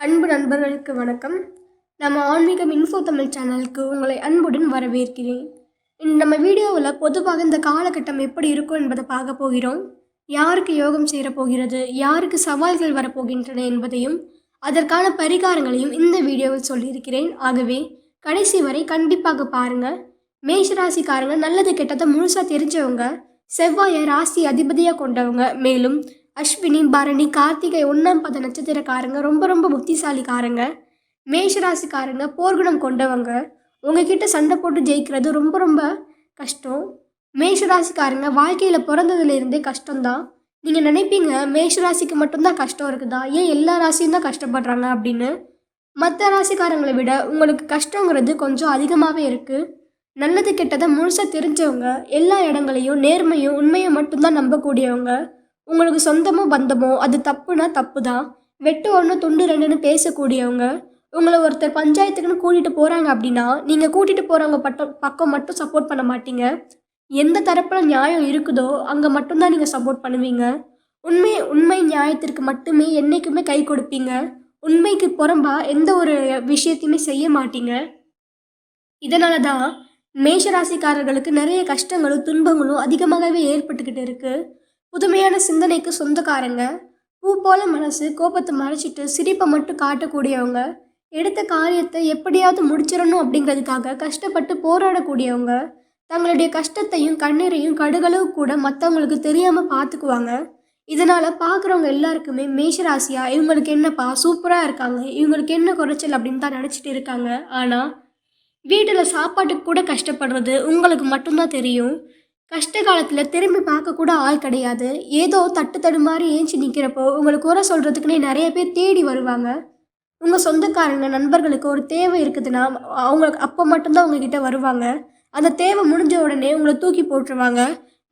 அன்பு நண்பர்களுக்கு வணக்கம். நம்ம ஆன்மீகம் இன்ஃபோ தமிழ் சேனலுக்கு உங்களை அன்புடன் வரவேற்கிறேன். நம்ம வீடியோவில் பொதுவாக இந்த காலகட்டம் எப்படி இருக்கும் என்பதை பார்க்க போகிறோம். யாருக்கு யோகம் சேரப்போகிறது, யாருக்கு சவால்கள் வரப்போகின்றன என்பதையும் அதற்கான பரிகாரங்களையும் இந்த வீடியோவில் சொல்லியிருக்கிறேன். ஆகவே கடைசி வரை கண்டிப்பாக பாருங்கள். மேஷராசிக்காரங்க நல்லது கெட்டதை முழுசாக தெரிஞ்சவங்க, செவ்வாயை ராசி அதிபதியாக கொண்டவங்க. மேலும் அஸ்வினி, பரணி, கார்த்திகை 1ஆம் பாத நட்சத்திரக்காரங்க ரொம்ப ரொம்ப புத்திசாலிக்காரங்க. மேஷராசிக்காரங்க போர்க்குணம் கொண்டவங்க. உங்ககிட்ட சண்டை போட்டு ஜெயிக்கிறது ரொம்ப ரொம்ப கஷ்டம். மேஷராசிக்காரங்க வாழ்க்கையில் பிறந்ததுலேருந்தே கஷ்டம்தான். நீங்கள் நினைப்பீங்க மேஷராசிக்கு மட்டும்தான் கஷ்டம் இருக்குதா, ஏன் எல்லா ராசியும் தான் கஷ்டப்படுறாங்க அப்படின்னு. மற்ற ராசிக்காரங்களை விட உங்களுக்கு கஷ்டங்கிறது கொஞ்சம் அதிகமாகவே இருக்குது. நல்லது கெட்டதை முழுசாக தெரிஞ்சவங்க, எல்லா இடங்களையும் நேர்மையும் உண்மையும் மட்டும்தான் நம்பக்கூடியவங்க. உங்களுக்கு சொந்தமோ பந்தமோ அது தப்புனா தப்பு தான், வெட்டு ஒன்று துண்டு ரெண்டுன்னு பேசக்கூடியவங்க. உங்களை ஒருத்தர் பஞ்சாயத்துக்குன்னு கூட்டிகிட்டு போகிறாங்க அப்படின்னா நீங்கள் கூட்டிகிட்டு போகிறவங்க பக்கம் மட்டும் சப்போர்ட் பண்ண மாட்டீங்க. எந்த தரப்பில் நியாயம் இருக்குதோ அங்கே மட்டும்தான் நீங்கள் சப்போர்ட் பண்ணுவீங்க. உண்மை நியாயத்திற்கு மட்டுமே என்றைக்குமே கை கொடுப்பீங்க. உண்மைக்கு புறம்பா எந்த ஒரு விஷயத்தையுமே செய்ய மாட்டீங்க. இதனால தான் மேஷராசிக்காரர்களுக்கு நிறைய கஷ்டங்களும் துன்பங்களும் அதிகமாகவே ஏற்பட்டுக்கிட்டு இருக்குது. புதுமையான சிந்தனைக்கு சொந்தக்காரங்க, பூ போல மனசு, கோபத்தை மறைச்சிட்டு சிரிப்பை மட்டும் காட்டக்கூடியவங்க, எடுத்த காரியத்தை எப்படியாவது முடிச்சிடணும் அப்படிங்கிறதுக்காக கஷ்டப்பட்டு போராடக்கூடியவங்க, தங்களுடைய கஷ்டத்தையும் கண்ணீரையும் கடுகளவு கூட மற்றவங்களுக்கு தெரியாமல் பார்த்துக்குவாங்க. இதனால் பார்க்குறவங்க எல்லாருக்குமே மேஷராசியா இவங்களுக்கு என்னப்பா சூப்பராக இருக்காங்க, இவங்களுக்கு என்ன குறைச்சல் அப்படின்னு தான் நினச்சிட்டு இருக்காங்க. ஆனால் வீட்டில் சாப்பாட்டுக்கு கூட கஷ்டப்படுறது உங்களுக்கு மட்டும்தான் தெரியும். கஷ்ட காலத்தில் திரும்பி பார்க்கக்கூட ஆள் கிடையாது. ஏதோ தட்டு மாதிரி ஏஞ்சி நிற்கிறப்போ உங்களுக்கு குறை சொல்கிறதுக்குன்னே நிறைய பேர் தேடி வருவாங்க. உங்கள் சொந்தக்காரங்க நண்பர்களுக்கு ஒரு தேவை இருக்குதுன்னா அவங்களுக்கு அப்போ மட்டும்தான் உங்ககிட்ட வருவாங்க. அந்த தேவை முடிஞ்ச உடனே உங்களை தூக்கி போட்டுருவாங்க.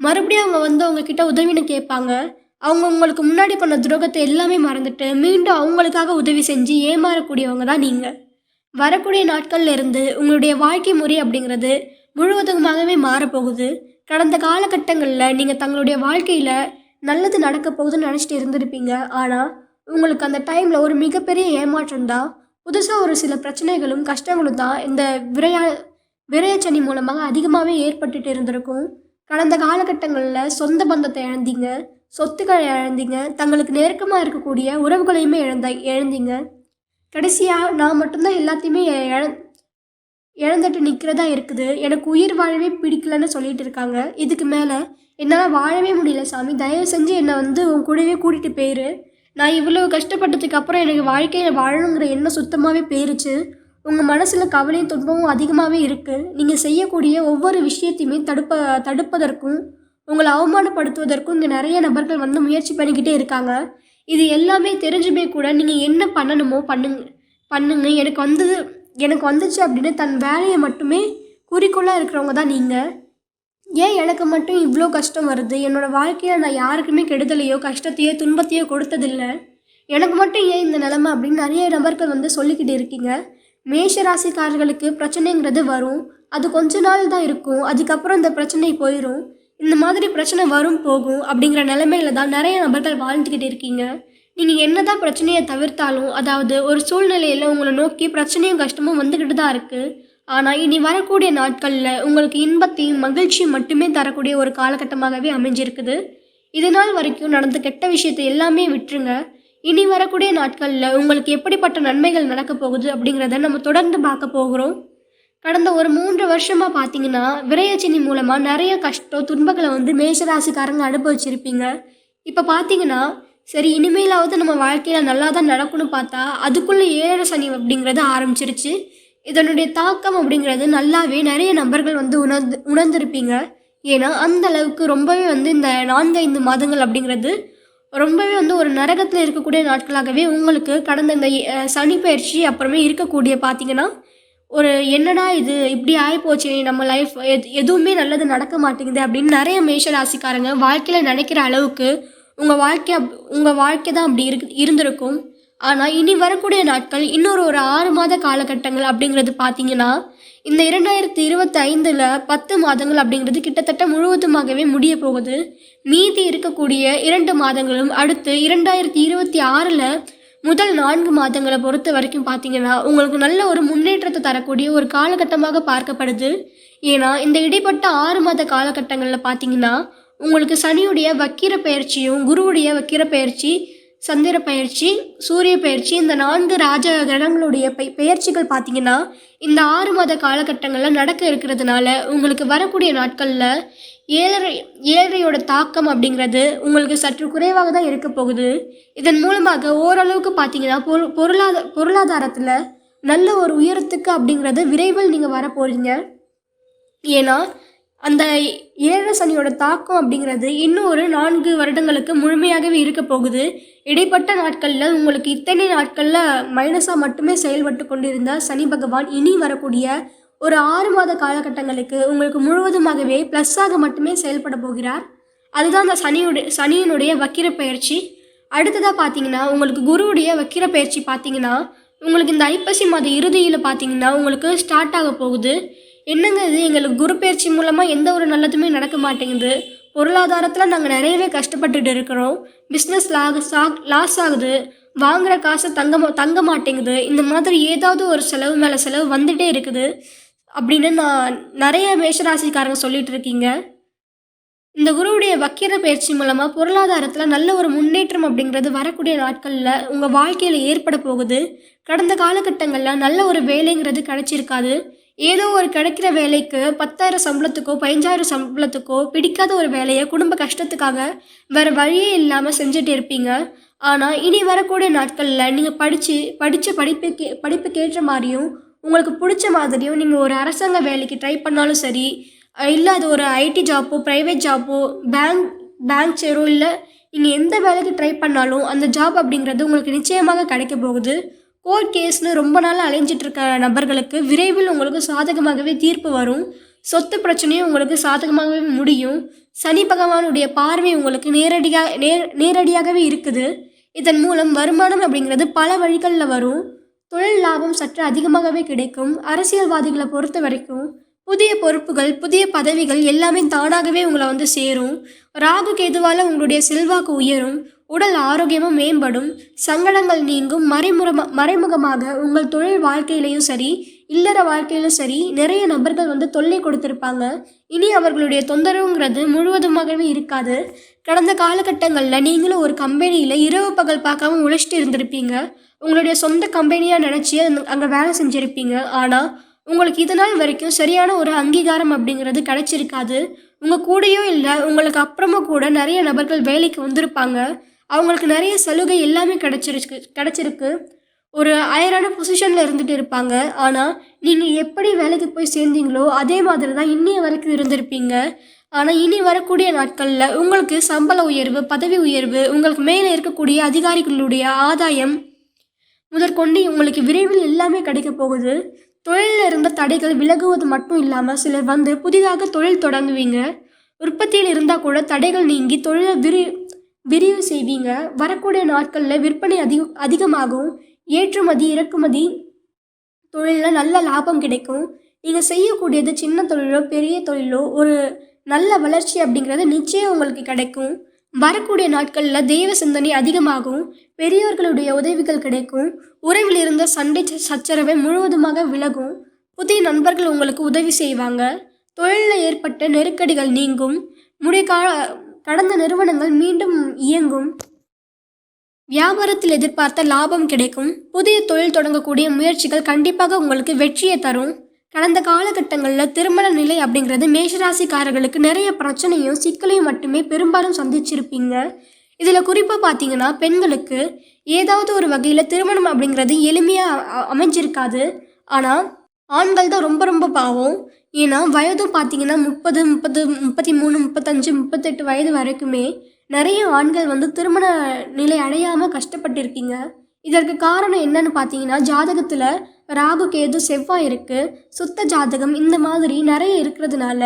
மறுபடியும் அவங்க வந்து உங்ககிட்ட உதவின்னு கேட்பாங்க. அவங்க உங்களுக்கு முன்னாடி பண்ண துரோகத்தை எல்லாமே மறந்துட்டு மீண்டும் அவங்களுக்காக உதவி செஞ்சு ஏமாறக்கூடியவங்க தான் நீங்கள். வரக்கூடிய நாட்கள்ல இருந்து உங்களுடைய வாழ்க்கை முறை அப்படிங்கிறது முழுவதுமாகவே மாறப்போகுது. கடந்த காலகட்டங்களில் நீங்கள் தங்களுடைய வாழ்க்கையில் நல்லது நடக்க போகுதுன்னு நினச்சிட்டு இருந்திருப்பீங்க. ஆனால் உங்களுக்கு அந்த டைமில் ஒரு மிகப்பெரிய ஏமாற்றம் தான். புதுசாக ஒரு சில பிரச்சனைகளும் கஷ்டங்களும் தான் இந்த விரயச்சனி மூலமாக அதிகமாகவே ஏற்பட்டுட்டு இருந்திருக்கும். கடந்த காலகட்டங்களில் சொந்த பந்தத்தை இழந்தீங்க, சொத்துக்களை இழந்தீங்க, தங்களுக்கு நெருக்கமாக இருக்கக்கூடிய உறவுகளையுமே இழந்தீங்க. கடைசியாக நான் மட்டும்தான் எல்லாத்தையுமே இழந்துட்டு நிற்கிறதா இருக்குது, எனக்கு உயிர் வாழவே பிடிக்கலன்னு சொல்லிட்டு இருக்காங்க. இதுக்கு மேலே என்னால் வாழவே முடியல சாமி, தயவு செஞ்சு என்னை வந்து உன் கூடவே கூட்டிகிட்டு போயிரு. நான் இவ்வளோ கஷ்டப்பட்டதுக்கு அப்புறம் எனக்கு வாழ்க்கையில் வாழணுங்கிற எண்ணம் சுத்தமாகவே போயிருச்சு. உங்கள் மனசில் கவலையும் துன்பமும் அதிகமாகவே இருக்குது. நீங்கள் செய்யக்கூடிய ஒவ்வொரு விஷயத்தையுமே தடுப்பதற்கும் உங்களை அவமானப்படுத்துவதற்கும் இங்கே நிறைய நபர்கள் வந்து முயற்சி பண்ணிக்கிட்டே இருக்காங்க. இது எல்லாமே தெரிஞ்சுமே கூட நீங்கள் என்ன பண்ணணுமோ பண்ணுங்க எனக்கு வந்துச்சு அப்படின்னு தன் வேலையை மட்டுமே குறிக்கோளாக இருக்கிறவங்க தான் நீங்கள். ஏன் எனக்கு மட்டும் இவ்வளோ கஷ்டம் வருது, என்னோடய வாழ்க்கையில் நான் யாருக்குமே கெடுதலையோ கஷ்டத்தையோ துன்பத்தையோ கொடுத்ததில்லை, எனக்கு மட்டும் ஏன் இந்த நிலைமை அப்படின்னு நிறைய நபர்கள் வந்து சொல்லிக்கிட்டு இருக்கீங்க. மேஷராசிக்காரர்களுக்கு பிரச்சனைங்கிறது வரும், அது கொஞ்ச நாள் தான் இருக்கும், அதுக்கப்புறம் இந்த பிரச்சனை போயிடும். இந்த மாதிரி பிரச்சனை வரும் போகும் அப்படிங்கிற நிலைமையில தான் நிறைய நபர்கள் வாழ்ந்துக்கிட்டு இருக்கீங்க. நீங்கள் என்ன தான் பிரச்சனையை தவிர்த்தாலும், அதாவது ஒரு சூழ்நிலையில் உங்களை நோக்கி பிரச்சனையும் கஷ்டமும் வந்துக்கிட்டு தான் இருக்குது. ஆனால் இனி வரக்கூடிய நாட்களில் உங்களுக்கு இன்பத்தையும் மகிழ்ச்சியும் மட்டுமே தரக்கூடிய ஒரு காலகட்டமாகவே அமைஞ்சிருக்குது. இது நாள் வரைக்கும் நடந்த கெட்ட விஷயத்தை எல்லாமே விட்டுருங்க. இனி வரக்கூடிய நாட்களில் உங்களுக்கு எப்படிப்பட்ட நன்மைகள் நடக்க போகுது அப்படிங்கிறத நம்ம தொடர்ந்து பார்க்க போகிறோம். கடந்த ஒரு 3 வருஷமாக பார்த்தீங்கன்னா விரயச்சனி மூலமாக நிறைய கஷ்டம் துன்பங்களை வந்து மேஷராசிக்காரங்க அனுபவிச்சிருப்பீங்க. இப்போ பார்த்தீங்கன்னா சரி இனிமேலாவது நம்ம வாழ்க்கையில் நல்லா தான் நடக்கும்னு பார்த்தா அதுக்குள்ளே 7 சனி அப்படிங்கிறது ஆரம்பிச்சிருச்சு. இதனுடைய தாக்கம் அப்படிங்கிறது நல்லாவே நிறைய நபர்கள் வந்து உணர்ந்திருப்பீங்க. ஏன்னா அந்த அளவுக்கு ரொம்பவே வந்து இந்த 4-5 மாதங்கள் அப்படிங்கிறது ரொம்பவே வந்து ஒரு நரகத்தில் இருக்கக்கூடிய நாட்களாகவே உங்களுக்கு கடந்த இந்த சனி பயிற்சி அப்புறமே இருக்கக்கூடிய பார்த்தீங்கன்னா ஒரு என்னடா இது இப்படி ஆகிப்போச்சு, நம்ம லைஃப் எதுவுமே நல்லது நடக்க மாட்டேங்குது அப்படின்னு நிறைய மேஷராசிக்காரங்க வாழ்க்கையில் நினைக்கிற அளவுக்கு உங்கள் வாழ்க்கை தான் அப்படி இருந்திருக்கும். ஆனால் இனி வரக்கூடிய நாட்கள் இன்னொரு 6 மாத காலகட்டங்கள் அப்படிங்கிறது பார்த்தீங்கன்னா இந்த 2025 10 மாதங்கள் அப்படிங்கிறது கிட்டத்தட்ட முழுவதுமாகவே முடிய போகுது. மீதி இருக்கக்கூடிய 2 மாதங்களும் அடுத்து 2026 முதல் 4 மாதங்களை பொறுத்த வரைக்கும் பார்த்தீங்கன்னா உங்களுக்கு நல்ல ஒரு முன்னேற்றத்தை தரக்கூடிய ஒரு காலகட்டமாக பார்க்கப்படுது. ஏன்னா இந்த இடைப்பட்ட 6 மாத காலகட்டங்களில் பார்த்தீங்கன்னா உங்களுக்கு சனியுடைய வக்கிர பயிற்சியும் குருவுடைய வக்கிர பயிற்சி, சந்திர பயிற்சி, சூரிய பயிற்சி, இந்த 4 ராஜ கிரகங்களுடைய பெயர்ச்சிகள் பார்த்தீங்கன்னா இந்த 6 மாத காலகட்டங்களில் நடக்க இருக்கிறதுனால உங்களுக்கு வரக்கூடிய நாட்களில் ஏழரையோட தாக்கம் அப்படிங்கிறது உங்களுக்கு சற்று குறைவாக தான் இருக்க போகுது. இதன் மூலமாக ஓரளவுக்கு பார்த்தீங்கன்னா பொருளாதாரத்தில் நல்ல ஒரு உயரத்துக்கு அப்படிங்கிறது விரைவில் நீங்கள் வர போகிறீங்க. ஏன்னா அந்த ஏழரை சனியோட தாக்கம் அப்படிங்கிறது இன்னும் ஒரு 4 வருடங்களுக்கு முழுமையாகவே இருக்க போகுது. இடைப்பட்ட நாட்களில் உங்களுக்கு இத்தனை நாட்களில் மைனஸாக மட்டுமே செயல்பட்டு கொண்டிருந்த சனி பகவான் இனி வரக்கூடிய ஒரு 6 மாத காலகட்டங்களுக்கு உங்களுக்கு முழுவதுமாகவே ப்ளஸ்ஸாக மட்டுமே செயல்பட போகிறார். அதுதான் அந்த சனியினுடைய வக்கிர பயிற்சி. அடுத்ததாக பார்த்தீங்கன்னா உங்களுக்கு குருவுடைய வக்கிர பயிற்சி பார்த்தீங்கன்னா உங்களுக்கு இந்த ஐப்பசி மாத இறுதியில் பார்த்தீங்கன்னா உங்களுக்கு ஸ்டார்ட் ஆக போகுது. என்னங்க இது, எங்களுக்கு குரு பயிற்சி மூலமாக எந்த ஒரு நல்லதுமே நடக்க மாட்டேங்குது, பொருளாதாரத்தில் நாங்கள் நிறையவே கஷ்டப்பட்டுட்டு இருக்கிறோம், பிஸ்னஸ் லாஸ் ஆகுது, வாங்குகிற காசு தங்க மாட்டேங்குது, இந்த மாதிரி ஏதாவது ஒரு செலவு மேலே செலவு வந்துகிட்டே இருக்குது அப்படின்னு நான் நிறைய மேஷராசிக்காரங்க சொல்லிட்டு இருக்கீங்க. இந்த குருவுடைய வக்கிர பயிற்சி மூலமாக பொருளாதாரத்தில் நல்ல ஒரு முன்னேற்றம் அப்படிங்கிறது வரக்கூடிய நாட்களில் உங்கள் வாழ்க்கையில் ஏற்பட போகுது. கடந்த காலகட்டங்களில் நல்ல ஒரு வேலைங்கிறது கிடைச்சிருக்காது. ஏதோ ஒரு கிடைக்கிற வேலைக்கு 10,000 சம்பளத்துக்கோ 15,000 சம்பளத்துக்கோ பிடிக்காத ஒரு வேலையை குடும்ப கஷ்டத்துக்காக வேறு வழியே இல்லாமல் செஞ்சுட்டு இருப்பீங்க. ஆனால் இனி வரக்கூடிய நாட்களில் நீங்கள் படித்த படிப்புக்கேற்ற மாதிரியும் உங்களுக்கு பிடிச்ச மாதிரியும் நீங்கள் ஒரு அரசாங்க வேலைக்கு ட்ரை பண்ணாலும் சரி, இல்லை அது ஒரு ஐடி ஜாப்போ ப்ரைவேட் ஜாப்போ பேங்க் சேரோ, இல்லை நீங்கள் எந்த வேலைக்கு ட்ரை பண்ணாலும் அந்த ஜாப் அப்படிங்கிறது உங்களுக்கு நிச்சயமாக கிடைக்க போகுது. கோர்ட் கேஸ்னு ரொம்ப நாள் அலைஞ்சிட்டு இருக்க நபர்களுக்கு விரைவில் உங்களுக்கு சாதகமாகவே தீர்ப்பு வரும். சொத்து பிரச்சனையும் உங்களுக்கு சாதகமாகவே முடியும். சனி பகவானுடைய பார்வை உங்களுக்கு நேரடியாகவே இருக்குது. இதன் மூலம் வருமானம் அப்படிங்கிறது பல வழிகளில் வரும். தொழில் லாபம் சற்று அதிகமாகவே கிடைக்கும். அரசியல்வாதிகளை பொறுத்த வரைக்கும் புதிய பொறுப்புகள், புதிய பதவிகள் எல்லாமே தானாகவே உங்களை வந்து சேரும். ராகு கேதுவால் உங்களுடைய செல்வாக்கு உயரும். உடல் ஆரோக்கியமும் மேம்படும். சங்கடங்கள் நீங்கும். மறைமுகமாக உங்கள் தொழில் வாழ்க்கையிலையும் சரி, இல்லற வாழ்க்கையிலும் சரி நிறைய நபர்கள் வந்து தொல்லை கொடுத்துருப்பாங்க. இனி அவர்களுடைய தொந்தரவுங்கிறது முழுவதுமாகவே இருக்காது. கடந்த காலகட்டங்களில் நீங்களும் ஒரு கம்பெனியில் இரவு பகல் பார்க்காம உழைச்சிட்டு இருந்திருப்பீங்க. உங்களுடைய சொந்த கம்பெனியாக நினச்சி அங்கே வேலை செஞ்சுருப்பீங்க. ஆனால் உங்களுக்கு இதனால் வரைக்கும் சரியான ஒரு அங்கீகாரம் அப்படிங்கிறது கிடைச்சிருக்காது. உங்கள் கூடயோ இல்லை உங்களுக்கு அப்புறமா கூட நிறைய நபர்கள் வேலைக்கு வந்திருப்பாங்க. அவங்களுக்கு நிறைய சலுகை எல்லாமே கிடைச்சிருக்கு. ஒரு ஹையரான பொசிஷனில் இருந்துகிட்டு இருப்பாங்க. ஆனால் நீங்கள் எப்படி வேலைக்கு போய் சேர்ந்தீங்களோ அதே மாதிரி தான் இன்னைய வரைக்கும் இருந்திருப்பீங்க. ஆனால் இனி வரக்கூடிய நாட்களில் உங்களுக்கு சம்பள உயர்வு, பதவி உயர்வு, உங்களுக்கு மேலே இருக்கக்கூடிய அதிகாரிகளுடைய ஆதாயம் முதற்கொண்டு உங்களுக்கு விரைவில் எல்லாமே கிடைக்க போகுது. தொழிலில் இருந்த தடைகள் விலகுவது மட்டும் இல்லாமல் சிலர் வந்து புதிதாக தொழில் தொடங்குவீங்க. உற்பத்தியில் இருந்தால் கூட தடைகள் நீங்கி தொழிலை விரிவு செய்வீங்க. வரக்கூடிய நாட்களில் விற்பனை அதிகமாகும். ஏற்றுமதி இறக்குமதி தொழிலில் நல்ல லாபம் கிடைக்கும். நீங்கள் செய்யக்கூடியது சின்ன தொழிலோ பெரிய தொழிலோ ஒரு நல்ல வளர்ச்சி அப்படிங்கிறது நிச்சயம் உங்களுக்கு கிடைக்கும். வரக்கூடிய நாட்களில் தெய்வ சிந்தனை அதிகமாகும். பெரியவர்களுடைய உதவிகள் கிடைக்கும். உறவில் இருந்த சண்டை சச்சரவை முழுவதுமாக விலகும். புதிய நண்பர்கள் உங்களுக்கு உதவி செய்வாங்க. தொழிலில் ஏற்பட்ட நெருக்கடிகள் நீங்கும். கடந்த நிறுவனங்கள் மீண்டும் இயங்கும். வியாபாரத்தில் எதிர்பார்த்த லாபம் கிடைக்கும். புதிய தொழில் தொடங்கக்கூடிய முயற்சிகள் கண்டிப்பாக உங்களுக்கு வெற்றியை தரும். கடந்த காலகட்டங்களில் திருமண நிலை அப்படிங்கிறது மேஷராசிக்காரர்களுக்கு நிறைய பிரச்சனையும் சிக்கலையும் மட்டுமே பெரும்பாலும் சந்திச்சிருப்பீங்க. இதில் குறிப்பாக பார்த்தீங்கன்னா பெண்களுக்கு ஏதாவது ஒரு வகையில் திருமணம் அப்படிங்கிறது எளிமையாக அமைஞ்சிருக்காது. ஆனால் ஆண்கள் தான் ரொம்ப ரொம்ப பாவம். ஏன்னா வயதும் பார்த்தீங்கன்னா 30, 33, 35, 38 வயது வரைக்குமே நிறைய ஆண்கள் வந்து திருமண நிலை அடையாமல் கஷ்டப்பட்டிருக்கீங்க. இதற்கு காரணம் என்னன்னு பார்த்தீங்கன்னா ஜாதகத்தில் ராகு கேது செவ்வாய் இருக்குது, சுத்த ஜாதகம் இந்த மாதிரி நிறைய இருக்கிறதுனால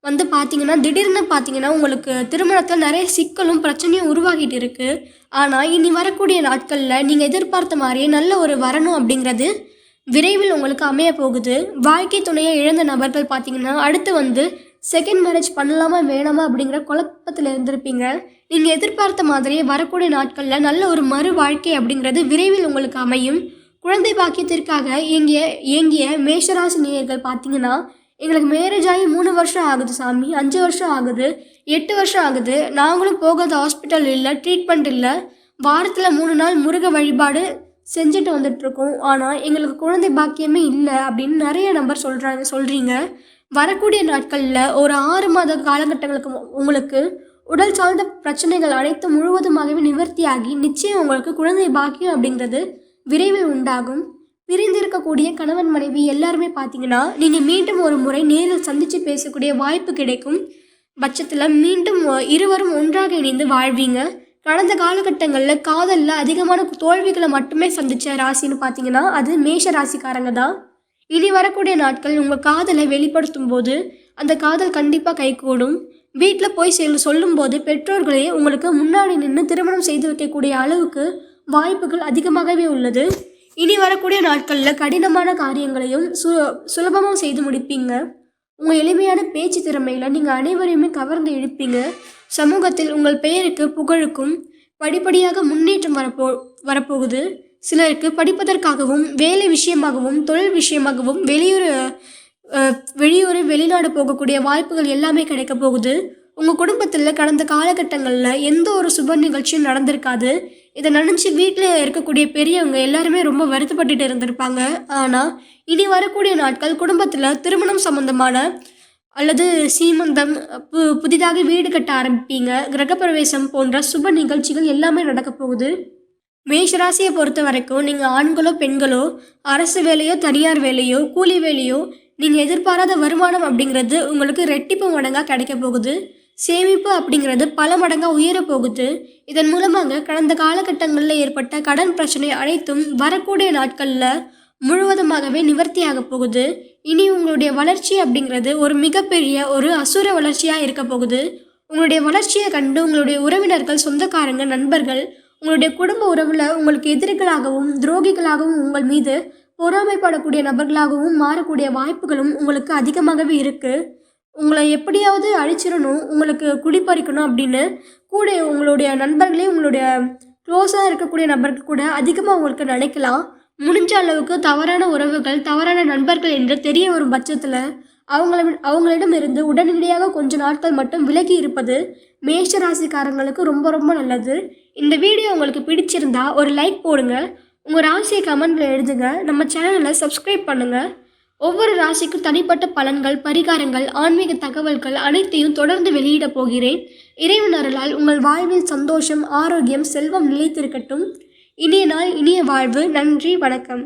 வந்து பார்த்தீங்கன்னா திடீர்னு பார்த்தீங்கன்னா உங்களுக்கு திருமணத்தில் நிறைய சிக்கலும் பிரச்சனையும் உருவாகிட்டு இருக்குது. ஆனால் இனி வரக்கூடிய நாட்களில் நீங்கள் எதிர்பார்த்த மாதிரியே நல்ல ஒரு வரணும் அப்படிங்கிறது விரைவில் உங்களுக்கு அமைய போகுது. வாழ்க்கை துணையை இழந்த நபர்கள் பார்த்தீங்கன்னா அடுத்து வந்து செகண்ட் மேரேஜ் பண்ணலாமா வேணாமா அப்படிங்கிற குழப்பத்தில் இருந்திருப்பீங்க. நீங்கள் எதிர்பார்த்த மாதிரியே வரக்கூடிய நாட்களில் நல்ல ஒரு மறு வாழ்க்கை அப்படிங்கிறது விரைவில் உங்களுக்கு அமையும். குழந்தை பாக்கியத்திற்காக ஏங்கிய மேஷராசி நேயர்கள் பார்த்தீங்கன்னா, எங்களுக்கு மேரேஜ் ஆகி 3 வருஷம் ஆகுது சாமி, 5 வருஷம் ஆகுது, 8 வருஷம் ஆகுது, நாங்களும் போகாத ஹாஸ்பிட்டல் இல்லை, ட்ரீட்மெண்ட் இல்லை, வாரத்தில் 3 நாள் முருக வழிபாடு செஞ்சுட்டு வந்துட்டுருக்கோம், ஆனால் எங்களுக்கு குழந்தை பாக்கியமே இல்லை அப்படின்னு நிறைய நம்பர் சொல்கிறீங்க. வரக்கூடிய நாட்களில் ஒரு 6 மாத காலகட்டங்களுக்கு உங்களுக்கு உடல் சார்ந்த பிரச்சனைகள் அனைத்தும் முழுவதுமாகவே நிவர்த்தியாகி நிச்சயம் உங்களுக்கு குழந்தை பாக்கியம் அப்படிங்கிறது விரைவில் உண்டாகும். பிரிந்திருக்கக்கூடிய கணவன் மனைவி எல்லாருமே பார்த்தீங்கன்னா, நீங்கள் மீண்டும் ஒரு முறை நேரில் சந்தித்து பேசக்கூடிய வாய்ப்பு கிடைக்கும் பட்சத்தில் மீண்டும் இருவரும் ஒன்றாக இணைந்து வாழ்வீங்க. கடந்த காலகட்டங்களில் காதலில் அதிகமான தோல்விகளை மட்டுமே சந்தித்த ராசின்னு பார்த்தீங்கன்னா அது மேஷ ராசிக்காரங்க தான். இனி வரக்கூடிய நாட்கள் உங்கள் காதலை வெளிப்படுத்தும் போது அந்த காதல் கண்டிப்பாக கைகூடும். வீட்டில் போய் சொல்லும்போது பெற்றோர்களே உங்களுக்கு முன்னாடி நின்று திருமணம் செய்து வைக்கக்கூடிய அளவுக்கு வாய்ப்புகள் அதிகமாகவே உள்ளது. இனி வரக்கூடிய நாட்களில் கடினமான காரியங்களையும் சுலபமாக செய்து முடிப்பீங்க. உங்கள் எளிமையான பேச்சு திறமையில் நீங்கள் அனைவரையுமே கவர்ந்து இழுப்பீங்க. சமூகத்தில் உங்கள் பெயருக்கு புகழுக்கும் படிப்படியாக முன்னேற்றம் வரப்போகுது. சிலருக்கு படிப்பதற்காகவும் வேலை விஷயமாகவும் தொழில் விஷயமாகவும் வெளிநாடு போகக்கூடிய வாய்ப்புகள் எல்லாமே கிடைக்க போகுது. உங்கள் குடும்பத்தில் கடந்த காலகட்டங்களில் எந்த ஒரு சுப நிகழ்ச்சியும் நடந்திருக்காது. இதை நினச்சி வீட்டில் இருக்கக்கூடிய பெரியவங்க எல்லாருமே ரொம்ப வருத்தப்பட்டுட்டு இருந்திருப்பாங்க. ஆனால் இனி வரக்கூடிய நாட்கள் குடும்பத்தில் திருமணம் சம்பந்தமான அல்லது சீமந்தம், புதிதாக வீடு கட்ட ஆரம்பிப்பீங்க, கிரகப்பிரவேசம் போன்ற சுப நிகழ்ச்சிகள் எல்லாமே நடக்க போகுது. மேஷராசியை பொறுத்த வரைக்கும் நீங்கள் ஆண்களோ பெண்களோ அரசு வேலையோ தனியார் வேலையோ கூலி வேலையோ நீங்கள் எதிர்பாராத வருமானம் அப்படிங்கிறது உங்களுக்கு ரெட்டிப்பு மடங்காக கிடைக்க போகுது. சேமிப்பு அப்படிங்கிறது பல மடங்காக உயர போகுது. இதன் மூலமாக கடந்த காலகட்டங்களில் ஏற்பட்ட கடன் பிரச்சனை அனைத்தும் வரக்கூடிய நாட்களில் முழுவதுமாகவே நிவர்த்தியாக போகுது. இனி உங்களுடைய வளர்ச்சி அப்படிங்கிறது ஒரு மிகப்பெரிய ஒரு அசுர வளர்ச்சியாக இருக்க போகுது. உங்களுடைய வளர்ச்சியை கண்டு உங்களுடைய உறவினர்கள், சொந்தக்காரங்க, நண்பர்கள், உங்களுடைய குடும்ப உறவில் உங்களுக்கு எதிரிகளாகவும் துரோகிகளாகவும் உங்கள் மீது பொறாமைப்படக்கூடிய நபர்களாகவும் மாறக்கூடிய வாய்ப்புகளும் உங்களுக்கு அதிகமாகவே இருக்குது. உங்களை எப்படியாவது அழிச்சிடணும், உங்களுக்கு குடிப்பறிக்கணும் அப்படின்னு கூட உங்களுடைய நண்பர்களே, உங்களுடைய க்ளோஸாக இருக்கக்கூடிய நபர்கள் கூட அதிகமாக உங்களுக்கு நினைக்கலாம். முடிஞ்ச அளவுக்கு தவறான உறவுகள், தவறான நண்பர்கள் என்று தெரிய வரும் பட்சத்தில் அவங்களிடமிருந்து உடனடியாக கொஞ்ச நாட்கள் மட்டும் விலகி இருப்பது மேஷ ராசிக்காரங்களுக்கு ரொம்ப ரொம்ப நல்லது. இந்த வீடியோ உங்களுக்கு பிடிச்சிருந்தா ஒரு லைக் போடுங்க, உங்கள் ராசியை கமெண்ட்டில் எழுதுங்க, நம்ம சேனலை சப்ஸ்கிரைப் பண்ணுங்கள். ஒவ்வொரு ராசிக்கும் தனிப்பட்ட பலன்கள், பரிகாரங்கள், ஆன்மீக தகவல்கள் அனைத்தையும் தொடர்ந்து வெளியிட போகிறேன். இறைவன் அருளால் உங்கள் வாழ்வில் சந்தோஷம், ஆரோக்கியம், செல்வம் நிலைத்திருக்கட்டும். இனிய நாள், இனிய வாழ்வு. நன்றி, வணக்கம்.